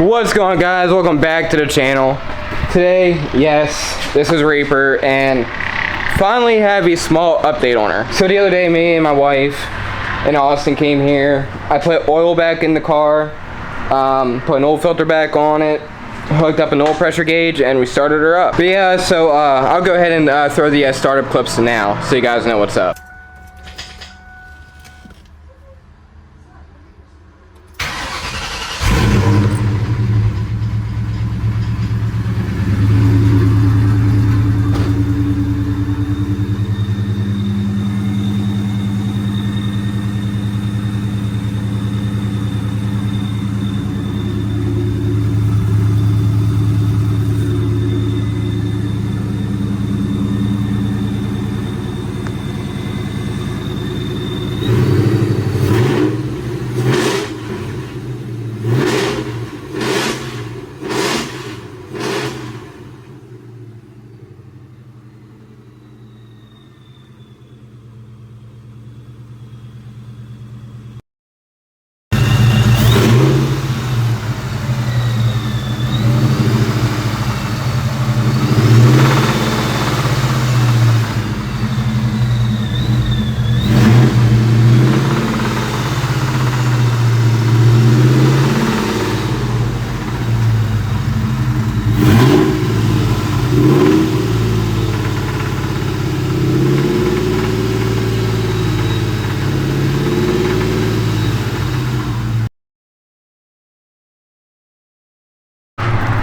What's going on, guys? Welcome back to the channel. Today, yes, this is Reaper, and finally have a small update on her. So the other day, me and my wife and Austin came here. I put oil back in the car, put an oil filter back on it, hooked up an oil pressure gauge, and we started her up. But yeah, so I'll go ahead and throw the startup clips now so you guys know what's up.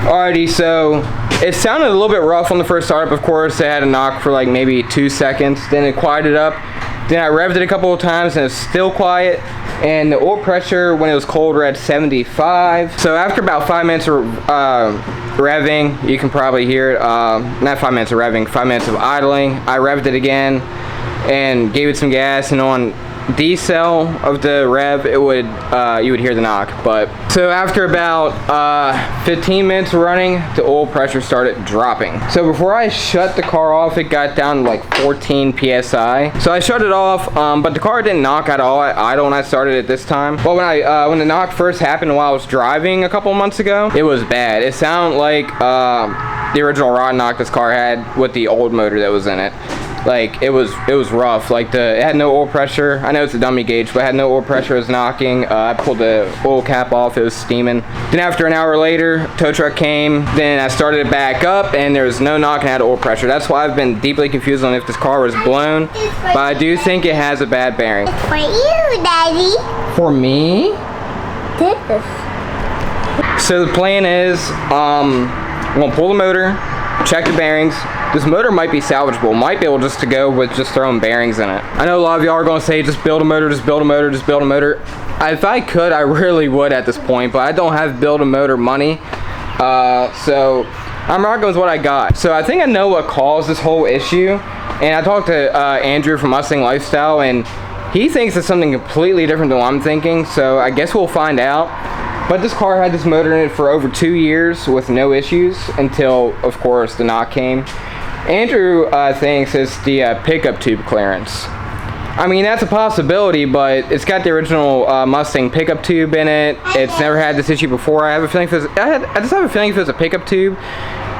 Alrighty, so it sounded a little bit rough on the first startup. Of course, it had a knock for like maybe 2 seconds, then it quieted up. Then I revved it a couple of times and it's still quiet, and the oil pressure when it was cold read 75. So after about 5 minutes of revving, you can probably hear it, not 5 minutes of revving, 5 minutes of idling, I revved it again and gave it some gas, and on decel of the rev, it would you would hear the knock. But so after about 15 minutes running, the oil pressure started dropping. So before I shut the car off, it got down to like 14 psi. So I shut it off, but the car didn't knock at all at idle when I started it this time. Well, when the knock first happened while I was driving a couple months ago, it was bad. It sounded like the original rod knock this car had with the old motor that was in it. Like it was rough. Like it had no oil pressure. I know it's a dummy gauge, but it had no oil pressure. It was knocking. I pulled the oil cap off. It was steaming. Then after an hour later, tow truck came. Then I started it back up, and there was no knock and had oil pressure. That's why I've been deeply confused on if this car was blown. But I do think it has a bad bearing. It's for you, Daddy. For me? This. So the plan is, I'm gonna pull the motor, check the bearings. This motor might be salvageable, might be able just to go with just throwing bearings in it. I know a lot of y'all are gonna say, just build a motor, just build a motor, just build a motor. If I could, I really would at this point, but I don't have build a motor money. So I'm rocking with what I got. So I think I know what caused this whole issue. And I talked to Andrew from Mustang Lifestyle, and he thinks it's something completely different than what I'm thinking. So I guess we'll find out. But this car had this motor in it for over 2 years with no issues until, of course, the knock came. Andrew thinks it's the pickup tube clearance. I mean, that's a possibility, but it's got the original Mustang pickup tube in it. It's never had this issue before. I have a feeling if it was, I just have a feeling if it was a pickup tube,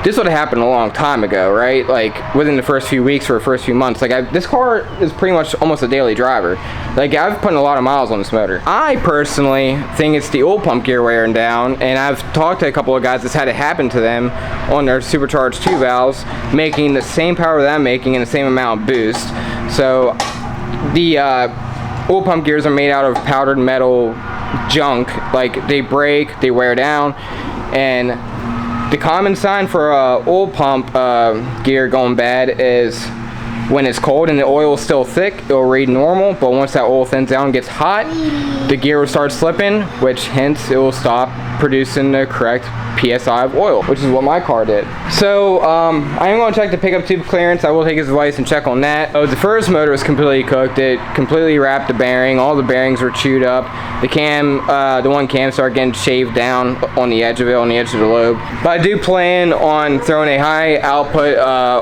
this would have happened a long time ago, right? Like within the first few weeks or first few months. Like this car is pretty much almost a daily driver. Like I've put a lot of miles on this motor. I personally think it's the oil pump gear wearing down, and I've talked to a couple of guys that's had it happen to them on their supercharged 2 valves, making the same power that I'm making and the same amount of boost. So the oil pump gears are made out of powdered metal junk. Like they break, they wear down, and the common sign for oil pump gear going bad is when it's cold and the oil is still thick, it'll read normal, but once that oil thins out and gets hot, the gear will start slipping, which hence it will stop producing the correct PSI of oil, which is what my car did. So I am going to check the pickup tube clearance. I will take his advice and check on that. Oh, the first motor was completely cooked. It completely wrapped the bearing. All the bearings were chewed up. The one cam started getting shaved down on the edge of it, on the edge of the lobe. But I do plan on throwing a high output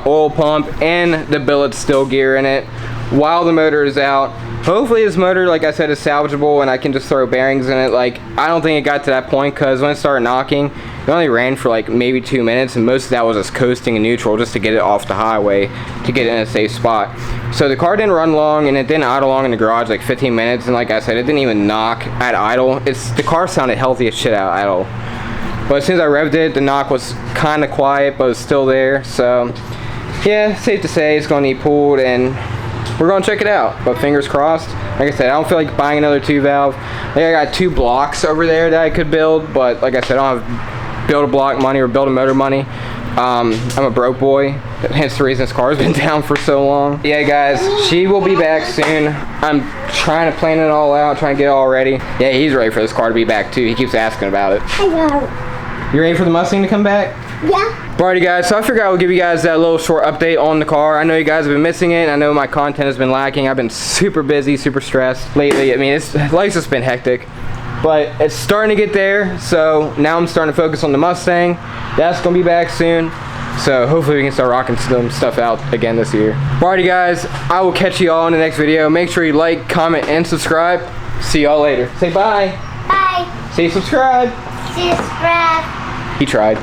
oil pump and the billet still gear in it while the motor is out, hopefully this motor, like I said, is salvageable and I can just throw bearings in it. Like, I don't think it got to that point because when it started knocking, it only ran for like maybe 2 minutes, and most of that was just coasting in neutral just to get it off the highway to get it in a safe spot. So the car didn't run long and it didn't idle long in the garage, like 15 minutes, and like I said, it didn't even knock at idle. The car sounded healthy as shit at idle. But as soon as I revved it, the knock was kind of quiet, but it was still there. So yeah, safe to say it's gonna need pulled, and we're gonna check it out. But fingers crossed. Like I said, I don't feel like buying another 2-valve. Like, I got 2 blocks over there that I could build, but like I said, I don't have build a block money or build a motor money. I'm a broke boy, hence the reason this car's been down for so long. Yeah guys, she will be back soon. I'm trying to plan it all out, trying to get it all ready. Yeah, he's ready for this car to be back too. He keeps asking about it. Hello. You ready for the Mustang to come back? Yeah. Alrighty guys, so I figured I would give you guys that little short update on the car. I know you guys have been missing it. I know my content has been lacking. I've been super busy, super stressed lately. I mean, life's just been hectic. But it's starting to get there, so now I'm starting to focus on the Mustang. That's gonna be back soon. So hopefully we can start rocking some stuff out again this year. Alrighty guys, I will catch you all in the next video. Make sure you like, comment, and subscribe. See y'all later. Say bye. Bye. Say subscribe. Subscribe. He tried.